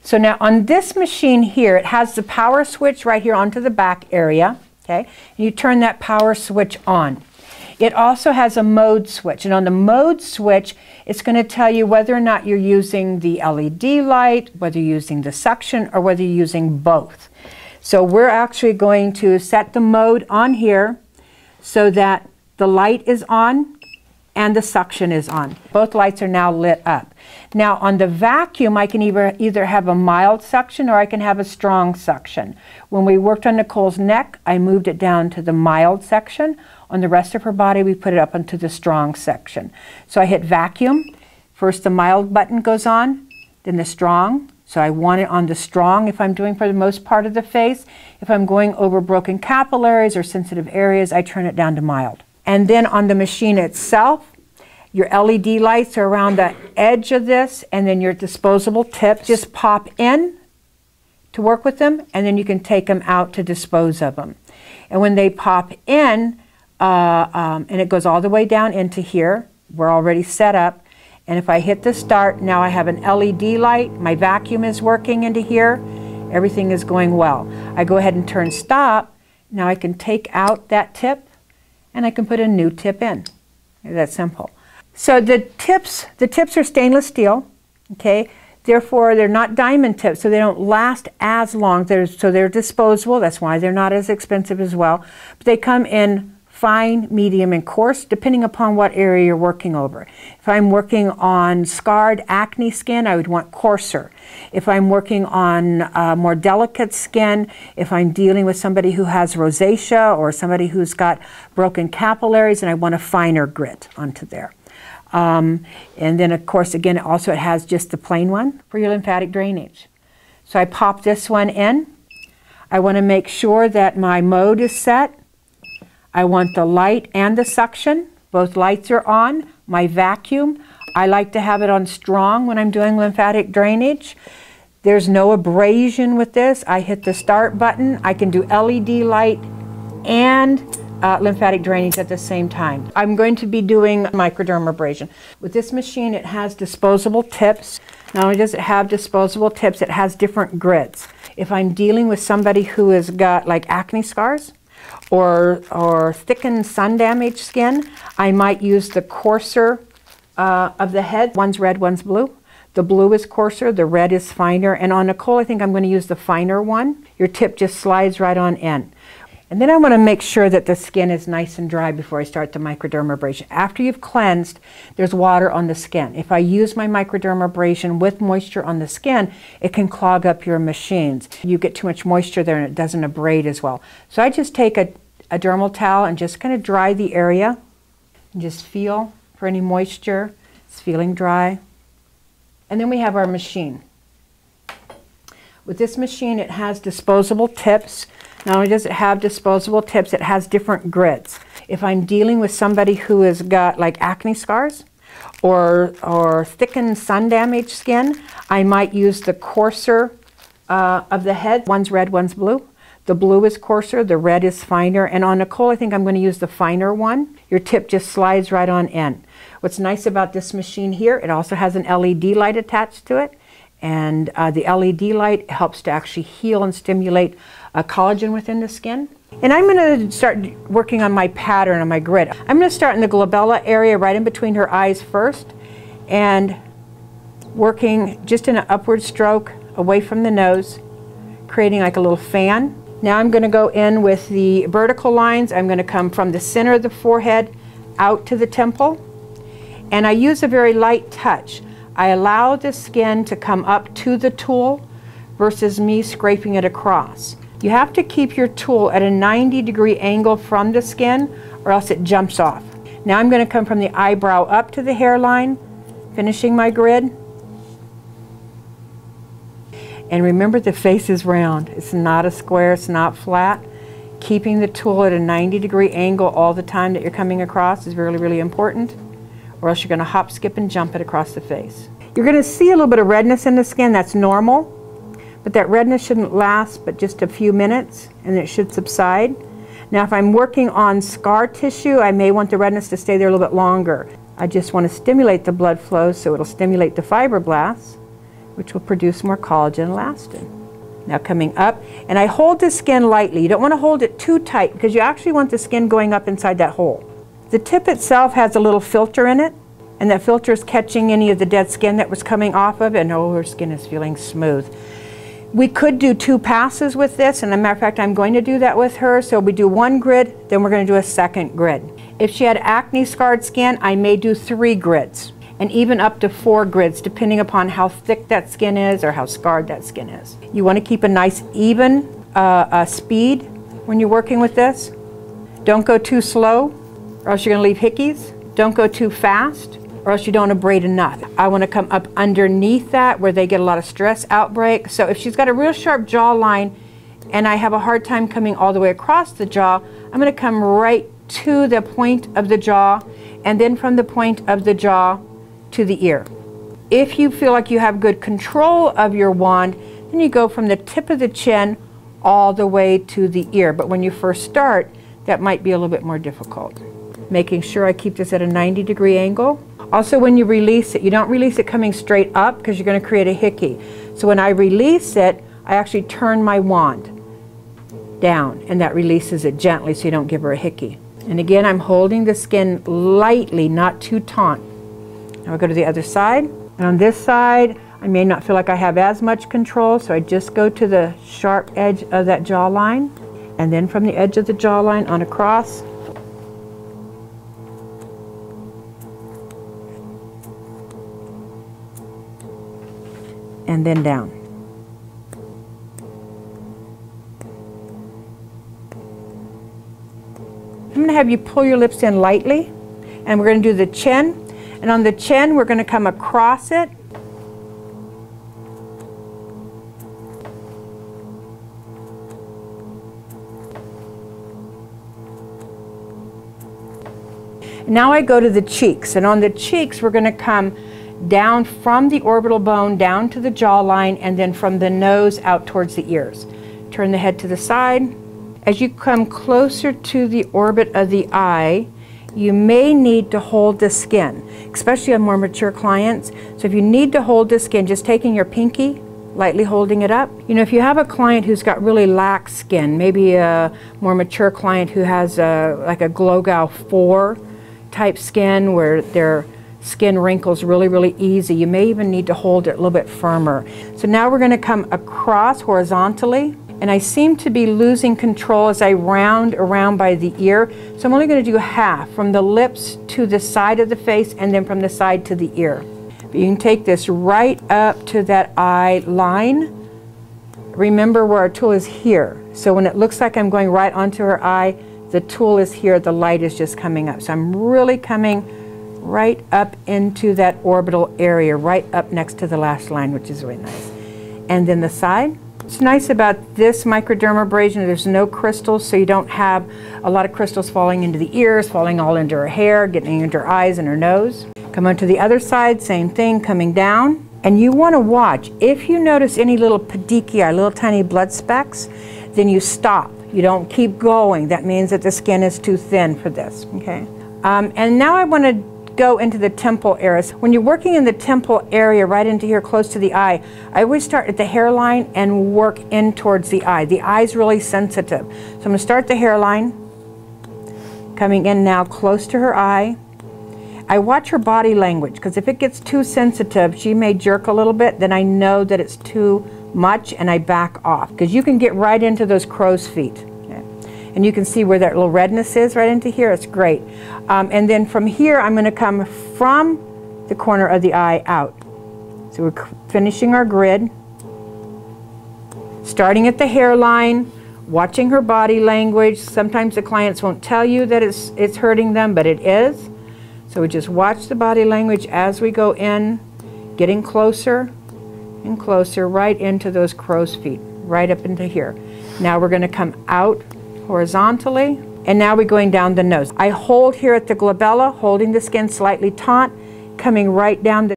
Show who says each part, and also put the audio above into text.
Speaker 1: So now on this machine here, it has the power switch right here onto the back area, okay? And you turn that power switch on. It also has a mode switch, and on the mode switch, it's going to tell you whether or not you're using the LED light, whether you're using the suction, or whether you're using both. So we're actually going to set the mode on here so that the light is on and the suction is on. Both lights are now lit up. Now on the vacuum, I can either have a mild suction or I can have a strong suction. When we worked on Nicole's neck, I moved it down to the mild section. On the rest of her body, we put it up into the strong section. So I hit vacuum. First the mild button goes on, then the strong. So I want it on the strong if I'm doing for the most part of the face. If I'm going over broken capillaries or sensitive areas, I turn it down to mild. And then on the machine itself, your LED lights are around the edge of this, and then your disposable tips just pop in to work with them, and then you can take them out to dispose of them. And when they pop in, and it goes all the way down into here, we're already set up. And if I hit the start, now I have an LED light, my vacuum is working into here, everything is going well. I go ahead and turn stop, now I can take out that tip, and I can put a new tip in. That's simple. So the tips are stainless steel, okay? Therefore, they're not diamond tips, so they don't last as long. So they're disposable. That's why they're not as expensive as well. But they come in fine, medium, and coarse, depending upon what area you're working over. If I'm working on scarred acne skin, I would want coarser. If I'm working on more delicate skin, if I'm dealing with somebody who has rosacea or somebody who's got broken capillaries, and I want a finer grit onto there. And then, of course, again, also it has just the plain one for your lymphatic drainage. So I pop this one in. I want to make sure that my mode is set. I want the light and the suction. Both lights are on. My vacuum, I like to have it on strong when I'm doing lymphatic drainage. There's no abrasion with this. I hit the start button. I can do LED light and lymphatic drainage at the same time. I'm going to be doing microdermabrasion. With this machine, it has disposable tips. Not only does it have disposable tips, it has different grits. If I'm dealing with somebody who has got like acne scars, or thickened sun damaged skin, I might use the coarser of the head. One's red, one's blue. The blue is coarser, the red is finer, and on Nicole I think I'm going to use the finer one. Your tip just slides right on in. And then I want to make sure that the skin is nice and dry before I start the microdermabrasion. After you've cleansed, there's water on the skin. If I use my microdermabrasion with moisture on the skin, it can clog up your machines. You get too much moisture there and it doesn't abrade as well. So I just take a dermal towel and just kind of dry the area and just feel for any moisture. It's feeling dry. And then we have our machine. With this machine, it has disposable tips. Not only does it have disposable tips, it has different grits. If I'm dealing with somebody who has got like acne scars or thickened sun damaged skin, I might use the coarser of the head. One's red, one's blue. The blue is coarser, the red is finer, and on Nicole I think I'm going to use the finer one. Your tip just slides right on in. What's nice about this machine here, it also has an LED light attached to it, and the LED light helps to actually heal and stimulate collagen within the skin. And I'm going to start working on my pattern, on my grid. I'm going to start in the glabella area right in between her eyes first, and working just in an upward stroke away from the nose, creating like a little fan. Now I'm going to go in with the vertical lines. I'm going to come from the center of the forehead out to the temple, and I use a very light touch. I allow the skin to come up to the tool versus me scraping it across. You have to keep your tool at a 90-degree angle from the skin or else it jumps off. Now I'm going to come from the eyebrow up to the hairline, finishing my grid. And remember, the face is round. It's not a square, it's not flat. Keeping the tool at a 90-degree angle all the time that you're coming across is really, really important, or else you're going to hop, skip, and jump it across the face. You're going to see a little bit of redness in the skin. That's normal, but that redness shouldn't last but just a few minutes, and it should subside. Now, if I'm working on scar tissue, I may want the redness to stay there a little bit longer. I just want to stimulate the blood flow so it'll stimulate the fibroblasts, which will produce more collagen and elastin. Now coming up, and I hold the skin lightly. You don't want to hold it too tight because you actually want the skin going up inside that hole. The tip itself has a little filter in it, and that filter is catching any of the dead skin that was coming off of it, and oh, her skin is feeling smooth. We could do 2 passes with this, and as a matter of fact, I'm going to do that with her. So we do 1 grid, then we're going to do a 2nd grid. If she had acne scarred skin, I may do 3 grids, and even up to 4 grids, depending upon how thick that skin is or how scarred that skin is. You want to keep a nice even speed when you're working with this. Don't go too slow, or else you're going to leave hickeys. Don't go too fast, or else you don't abrade enough. I want to come up underneath that where they get a lot of stress outbreak. So if she's got a real sharp jawline and I have a hard time coming all the way across the jaw, I'm going to come right to the point of the jaw, and then from the point of the jaw to the ear. If you feel like you have good control of your wand, then you go from the tip of the chin all the way to the ear. But when you first start, that might be a little bit more difficult. Making sure I keep this at a 90-degree angle. Also, when you release it, you don't release it coming straight up because you're going to create a hickey. So when I release it, I actually turn my wand down, and that releases it gently so you don't give her a hickey. And again, I'm holding the skin lightly, not too taut. Now we'll go to the other side. And on this side, I may not feel like I have as much control, so I just go to the sharp edge of that jawline, and then from the edge of the jawline on across. And then down. I'm going to have you pull your lips in lightly, and we're going to do the chin. And on the chin, we're going to come across it. Now I go to the cheeks, and on the cheeks, we're going to come down from the orbital bone down to the jawline, and then from the nose out towards the ears. Turn the head to the side. As you come closer to the orbit of the eye, you may need to hold the skin, especially on more mature clients. So if you need to hold the skin, just taking your pinky, lightly holding it up. You know, if you have a client who's got really lax skin, maybe a more mature client who has like a Glogau 4 type skin where their skin wrinkles really easy, you may even need to hold it a little bit firmer. So now we're going to come across horizontally, and I seem to be losing control as I round around by the ear. So I'm only going to do half, from the lips to the side of the face, and then from the side to the ear. But you can take this right up to that eye line. Remember where our tool is here. So when it looks like I'm going right onto her eye, the tool is here, the light is just coming up. So I'm really coming right up into that orbital area, right up next to the lash line, which is really nice. And then the side. What's nice about this microdermabrasion, there's no crystals, so you don't have a lot of crystals falling into the ears, falling all into her hair, getting into her eyes and her nose. Come on to the other side, same thing, coming down. And you want to watch. If you notice any little pediculi, little tiny blood specks, then you stop. You don't keep going. That means that the skin is too thin for this, okay? And now I want to go into the temple area. When you're working in the temple area, right into here close to the eye, I always start at the hairline and work in towards the eye. The eye's really sensitive. So I'm going to start the hairline, coming in now close to her eye. I watch her body language, because if it gets too sensitive, she may jerk a little bit, then I know that it's too much and I back off, because you can get right into those crow's feet. And you can see where that little redness is right into here. It's great. And then from here, I'm going to come from the corner of the eye out. So we're finishing our grid. Starting at the hairline, watching her body language. Sometimes the clients won't tell you that it's hurting them, but it is. So we just watch the body language as we go in, getting closer and closer right into those crow's feet, right up into here. Now we're going to come out horizontally, and now we're going down the nose. I hold here at the glabella, holding the skin slightly taut, coming right down the